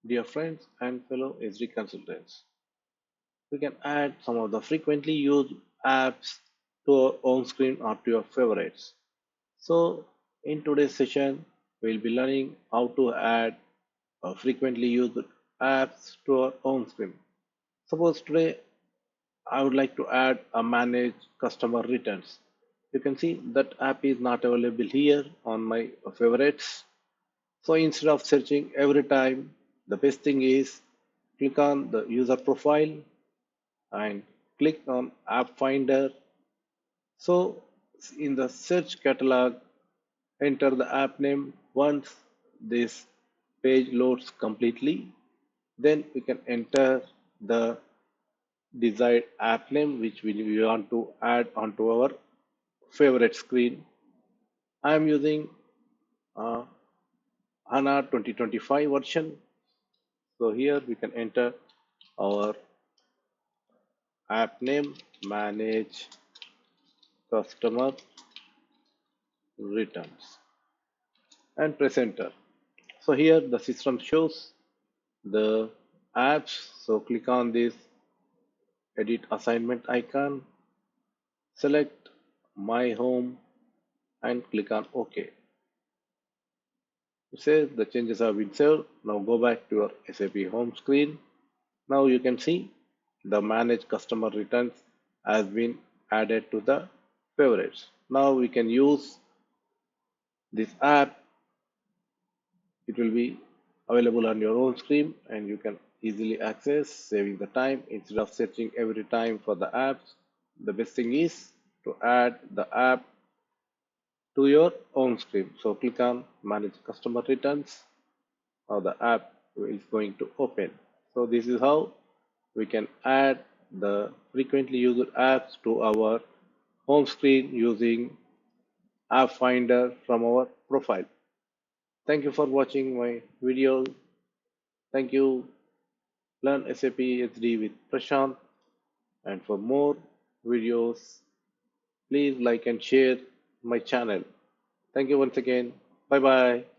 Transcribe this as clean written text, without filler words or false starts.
Dear friends and fellow SD consultants, we can add some of the frequently used apps to our own screen or to your favorites. So, in today's session, we'll be learning how to add frequently used apps to our own screen. Suppose today I would like to add a manage customer returns. You can see that app is not available here on my favorites. So instead of searching every time, the best thing is click on the user profile and click on app finder. So in the search catalog, enter the app name. Once this page loads completely, then we can enter the desired app name which we want to add onto our favorite screen. I am using HANA 2025 version. So here we can enter our app name, manage customer returns, and press enter. So here the system shows the apps. So click on this edit assignment icon, select my home and click on OK. It says the changes have been saved. Now go back to your SAP home screen. Now you can see the manage customer returns has been added to the favorites. Now we can use this app. It will be available on your own screen and you can easily access, saving the time instead of searching every time for the apps. The best thing is to add the app to your own screen. So click on manage customer returns. Now the app is going to open. So this is how we can add the frequently used apps to our home screen using app finder from our profile. Thank you for watching my video. Thank you. Learn SAP HD with Prashant. And for more videos, please like and share my channel. Thank you once again. Bye bye.